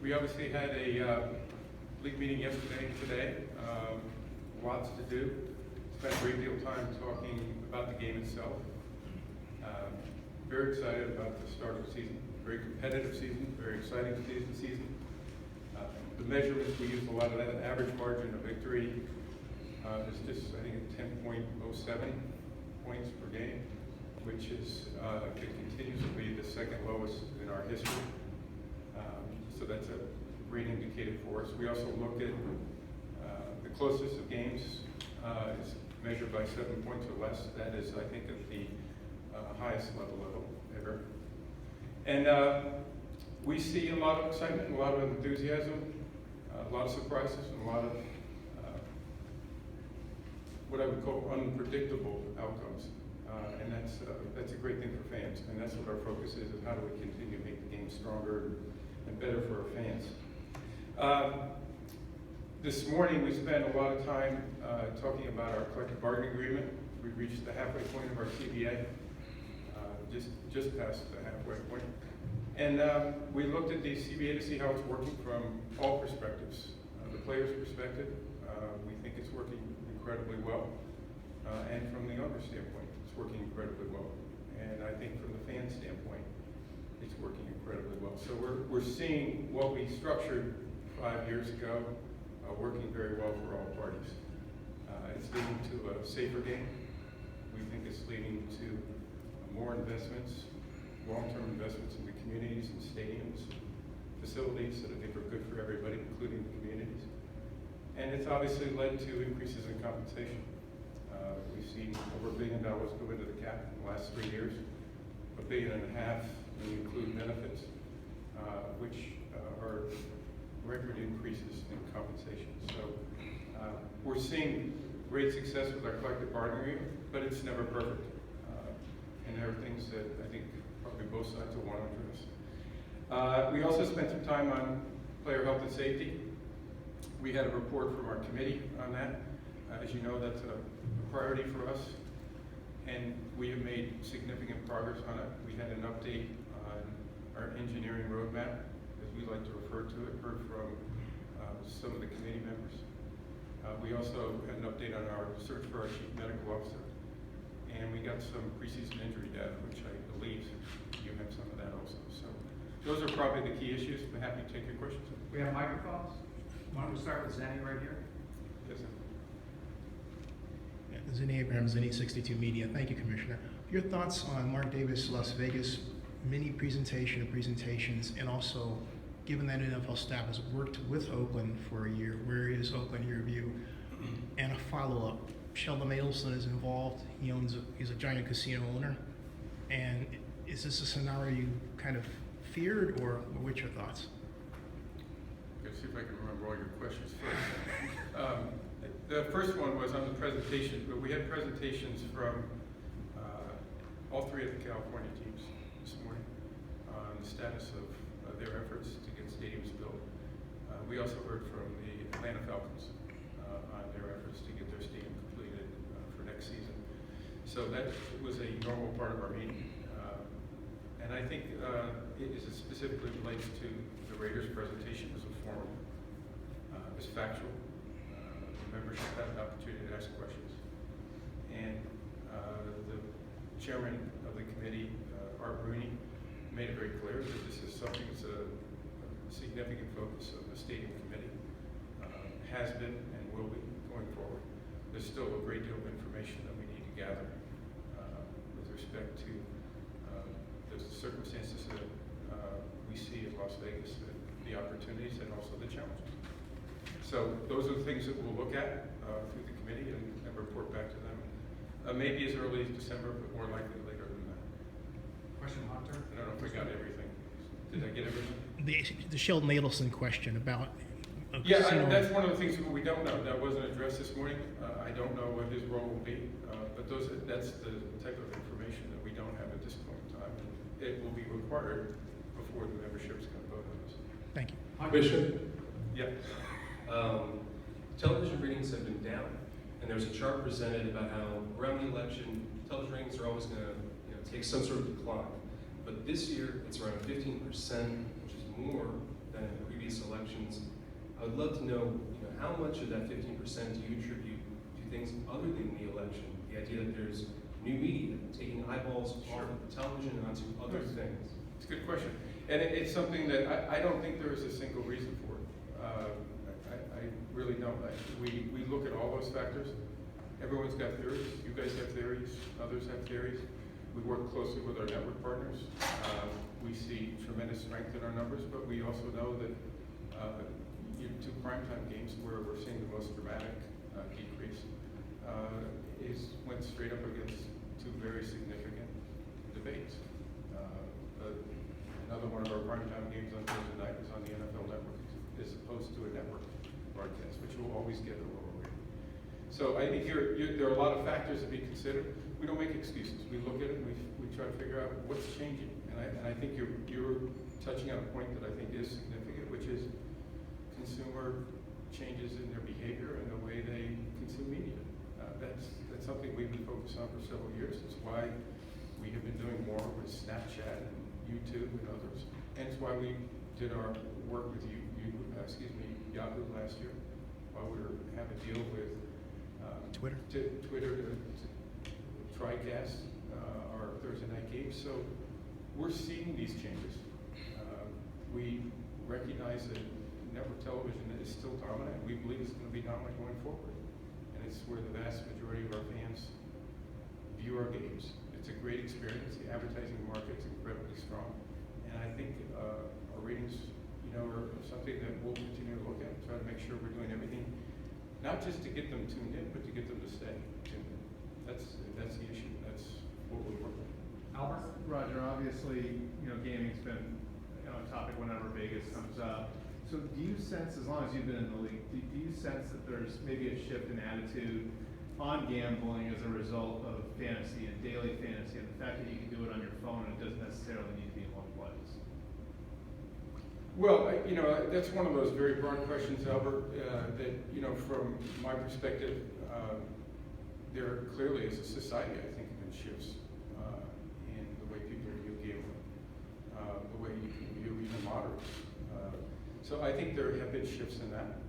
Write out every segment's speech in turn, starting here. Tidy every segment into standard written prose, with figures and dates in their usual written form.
We obviously had a league meeting yesterday and today. Lots to do. Spent a great deal of time talking about the game itself. Very excited about the start of the season. Very competitive season, very exciting season. The measurements, we used a lot of that. Average margin of victory is just, I think, 10.07 points per game, which is, it continues to be the second lowest in our history. So that's a great indicator for us. We also looked at the closest of games is measured by 7 points or less. That is, I think, at the highest level ever. And we see a lot of excitement, a lot of enthusiasm, a lot of surprises, and a lot of what I would call unpredictable outcomes. And that's a great thing for fans. And that's what our focus is how do we continue to make the game stronger and better for our fans. This morning we spent a lot of time talking about our collective bargaining agreement. We reached the halfway point of our CBA, just past the halfway point. And we looked at the CBA to see how it's working from all perspectives. The player's perspective, we think it's working incredibly well. And from the owner's standpoint, it's working incredibly well. And I think from the fan standpoint, it's working incredibly well. So we're seeing what we structured 5 years ago working very well for all parties. It's leading to a safer game. We think it's leading to more investments, long-term investments in the communities and stadiums, facilities that I think are good for everybody, including the communities. And it's obviously led to increases in compensation. We've seen over $1 billion go into the cap in the last 3 years, $1.5 billion when you include benefits, which are record increases in compensation. So we're seeing great success with our collective bargaining agreement, but it's never perfect. And there are things that I think probably both sides will want to address. We also spent some time on player health and safety. We had a report from our committee on that. As you know, that's a priority for us, and we have made significant progress on it. We had an update on our engineering roadmap, as we like to refer to it, heard from some of the committee members. We also had an update on our search for our chief medical officer, and we got some preseason injury data, which I believe you have some of that also. So those are probably the key issues. I'm happy to take your questions. We have microphones. Why don't we start with Zenny right here? Yes, sir. Zinni Abrams, Zinni 62 Media. Thank you, Commissioner. Your thoughts on Mark Davis Las Vegas mini presentation of presentations, and also given that NFL staff has worked with Oakland for a year, where is Oakland in your view? And a follow-up, Sheldon Adelson is involved. He's a giant casino owner. And is this a scenario you kind of feared, or what's your thoughts? Let's see if I can remember all your questions first. The first one was on the presentation, but we had presentations from all three of the California teams this morning on the status of their efforts to get stadiums built. We also heard from the Atlanta Falcons on their efforts to get their stadium completed for next season. So that was a normal part of our meeting. And I think it specifically relates to the Raiders presentation as a forum. It was factual. Membership had an opportunity to ask questions. And the chairman of the committee, Art Rooney, made it very clear that this is something that's a significant focus of the stadium committee, has been and will be going forward. There's still a great deal of information that we need to gather with respect to the circumstances that we see in Las Vegas, the opportunities and also the challenges. So those are the things that we'll look at through the committee and report back to them. Maybe as early as December, but more likely later than that. Question, Hunter? I don't know if I got everything. Did I get everything? The Sheldon Adelson question about Yeah, that's one of the things that we don't know. That wasn't addressed this morning. I don't know what his role will be, but that's the type of information that we don't have at this point in time. It will be required before the membership's going to vote on this. Thank you. Bishop, Yeah. television ratings have been down, and there's a chart presented about how around the election, television ratings are always going to take some sort of decline. But this year, it's around 15%, which is more than in the previous I'd love to know, how much of that 15% do you attribute to things other than the election? The idea that there's new media taking eyeballs off of television and onto other Yes. things. It's a good question. And it's something that I don't think there is a single reason for it. I really don't. We look at all those factors. Everyone's got theories. You guys have theories. Others have theories. We work closely with our network partners. We see tremendous strength in our numbers, but we also know that two primetime games where we're seeing the most dramatic decrease went straight up against two very significant debates. Another one of our primetime games on Thursday night is on the NFL Network, as opposed to a network broadcast, which will always get a lower rating. So I think there are a lot of factors to be considered. We don't make excuses. We look at it and we try to figure out what's changing. And I think you're touching on a point that I think is significant, which is consumer changes in their behavior and the way they consume media. That's something we've been focused on for several years. It's why we have been doing more with Snapchat and YouTube and others. And it's why we did our work with Yahoo last year, while we have a deal with Twitter. Twitter to TriCast, our Thursday night games. So we're seeing these changes. We recognize that network television is still dominant. We believe it's going to be dominant going forward. And it's where the vast majority of our fans view our games. It's a great experience. The advertising market's incredibly strong. And I think our ratings, are something that we'll continue to look at, try to make sure we're doing everything, not just to get them tuned in, but to get them to stay tuned in. That's the issue. That's what we're working on. Albert? Roger, obviously, gaming's been a topic whenever Vegas comes up. So do you sense, as long as you've been in the league, do you sense that there's maybe a shift in attitude on gambling as a result of fantasy and daily fantasy and the fact that you can do it on your phone and it doesn't necessarily need to be in one place? Well, that's one of those very broad questions, Albert, that, from my perspective, there clearly is a society, I think, that shifts in the way people view gambling, the way you can view even moderate. So I think there have been shifts in that.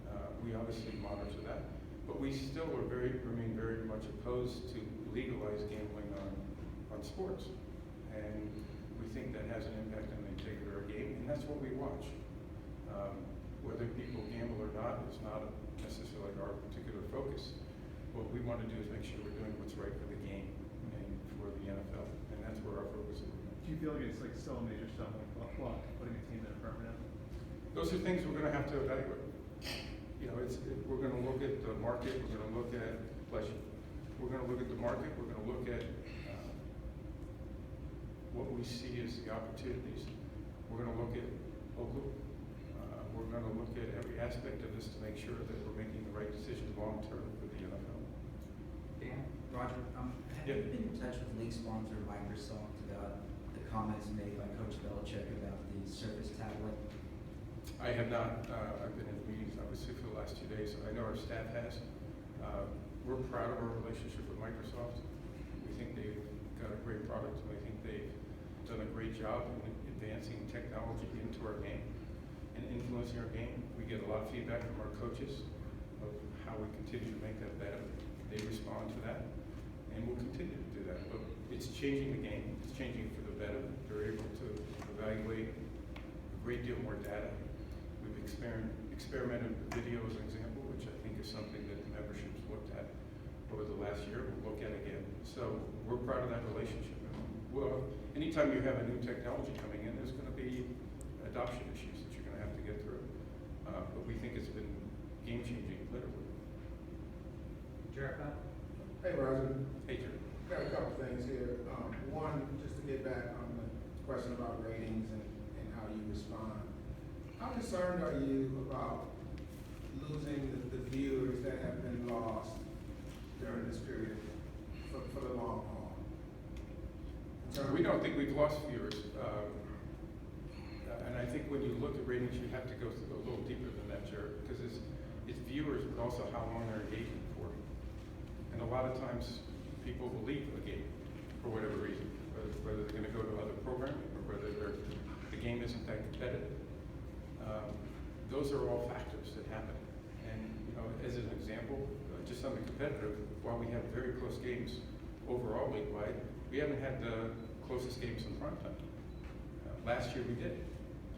We obviously monitor that, but we still remain very much opposed to legalized gambling on sports. And we think that has an impact on the integrity of our game, and that's what we watch. Whether people gamble or not is not necessarily our particular focus. What we want to do is make sure we're doing what's right for the game and for the NFL, and that's where our focus is. Do you feel like it's still a major stumbling block putting a team in a permanent? Those are things we're going to have to evaluate. We're going to look at the market. We're going to look at pleasure. We're going to look at the market. We're going to look at what we see as the opportunities. We're going to look at local. We're going to look at every aspect of this to make sure that we're making the right decisions long term for the NFL. Dan? Roger, have Yeah. you been in touch with league sponsor Microsoft about the comments made by Coach Belichick about the Surface tablet? I have not. I've been in meetings, obviously, for the last 2 days. I know our staff has. We're proud of our relationship with Microsoft. We think they've got a great product, and I think they've done a great job in advancing technology into our game and influencing our game. We get a lot of feedback from our coaches of how we continue to make that better. They respond to that, and we'll continue to do that. But it's changing the game. It's changing for the better. They're able to evaluate a great deal more data. We've experimented with video as an example, which I think is something that the membership's looked at over the last year. We'll look at again. So we're proud of that relationship. Well, anytime you have a new technology coming in, there's going to be adoption issues that you're going to have to get through. But we think it's been game-changing, literally. Jericho? Hey, Roger. Hey, Jerry. Got a couple things here. One, just to get back on the question about ratings and how you respond. How concerned are you about losing the viewers that have been lost during this period for the long haul? We don't think we've lost viewers. And I think when you look at ratings, you have to go a little deeper than that, Jared, because it's viewers, but also how long they're engaging for. And a lot of times, people will leave a game for whatever reason, whether they're going to go to other programming or whether the game isn't that competitive. those are all factors that happen. And, you know, as an example, just on the competitive, while we have very close games overall league-wide, we haven't had the closest games in prime time. Last year we did,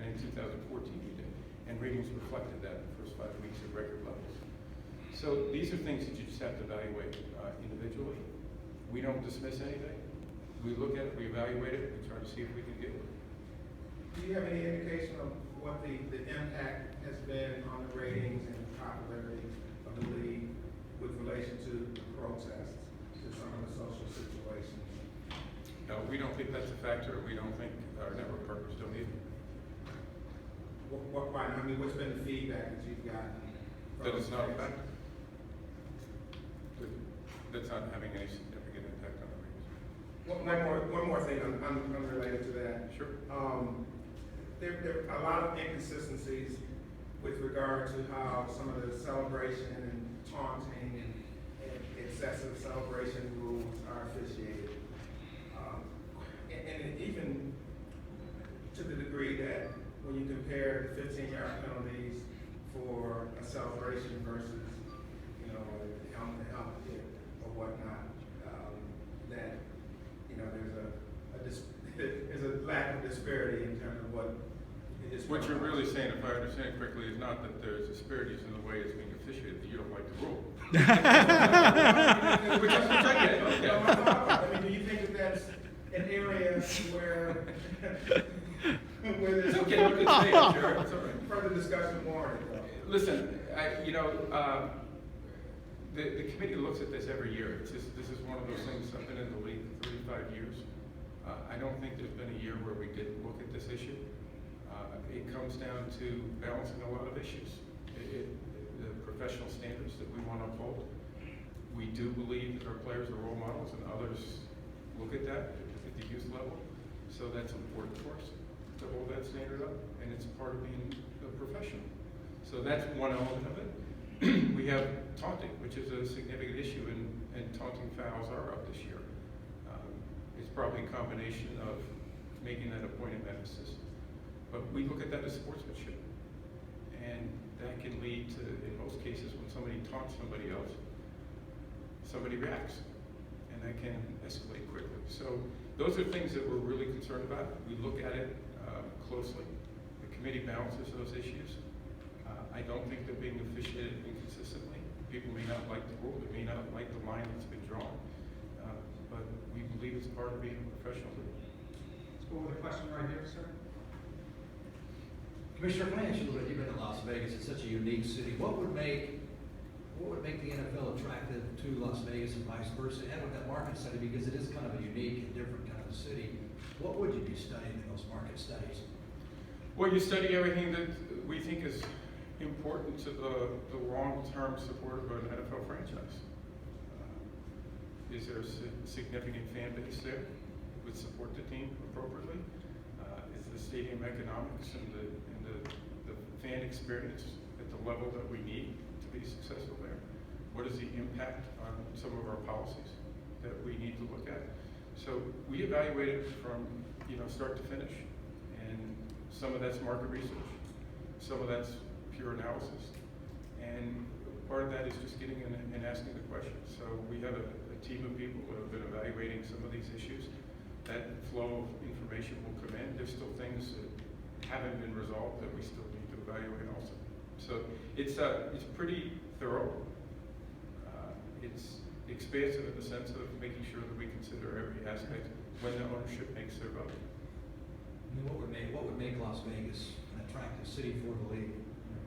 and in 2014 we did, and ratings reflected that in the first 5 weeks at record levels. So these are things that you just have to evaluate individually. We don't dismiss anything. We look at it, we evaluate it, we try to see if we can get it. Do you have any indication of what the impact has been on the ratings and popularity of the league with relation to the protests, to some of the social situations? No, we don't think that's a factor. We don't think our network partners don't either. Why, I mean, what's been the feedback that you've gotten? from That it's not a fans? factor. That's not having any significant impact on the ratings. One more thing unrelated to that. Sure. There are a lot of inconsistencies with regard to how some of the celebration and taunting and excessive celebration rules are officiated. And even to the degree that when you compare the 15-yard penalties for a celebration versus, you know, a helmet hit or whatnot, that, you know, there's a lack of disparity in terms of what it is. What you're really saying, if I understand correctly, is not that there's disparities in the way it's being officiated, that you don't like the rule. Which I get, okay. I mean, do you think that that's an area where there's It's okay, you can say it, Jared, it's all right. further discussion warranted, though? Listen, the committee looks at this every year. It's just, this is one of those things, I've been in the league 35 years. I don't think there's been a year where we didn't look at this issue. It comes down to balancing a lot of issues. The professional standards that we want to uphold. We do believe that our players are role models, and others look at that at the youth level. So that's important for us to hold that standard up, and it's part of being a professional. So that's one element of it. We have taunting, which is a significant issue, and taunting fouls are up this year. It's probably a combination of making that a point of emphasis. But we look at that as sportsmanship. And that can lead to, in most cases, when somebody taunts somebody else, somebody reacts. And that can escalate quickly. So those are things that we're really concerned about. We look at it closely. The committee balances those issues. I don't think they're being officiated inconsistently. People may not like the rule, they may not like the line that's been drawn. But we believe it's part of being a professional league. Let's go with a question right here, sir. Commissioner, can I ask you a little bit, you've been to Las Vegas, it's such a unique city. What would make the NFL attractive to Las Vegas and vice versa, and with that market study, because it is kind of a unique and different kind of a city, what would you be studying in those market studies? Well, you study everything that we think is important to the long-term support of an NFL franchise. Is there a significant fan base there that would support the team appropriately? Is the stadium economics and the fan experience at the level that we need to be successful there? What is the impact on some of our policies that we need to look at? So we evaluate it from start to finish, and some of that's market research, some of that's pure analysis, and part of that is just getting in and asking the questions. So we have a team of people who have been evaluating some of these issues. That flow of information will come in. There's still things that haven't been resolved that we still need to evaluate also. So it's pretty thorough. It's expansive in the sense of making sure that we consider every aspect when the ownership makes their vote. I mean, what would make Las Vegas an attractive city for the league?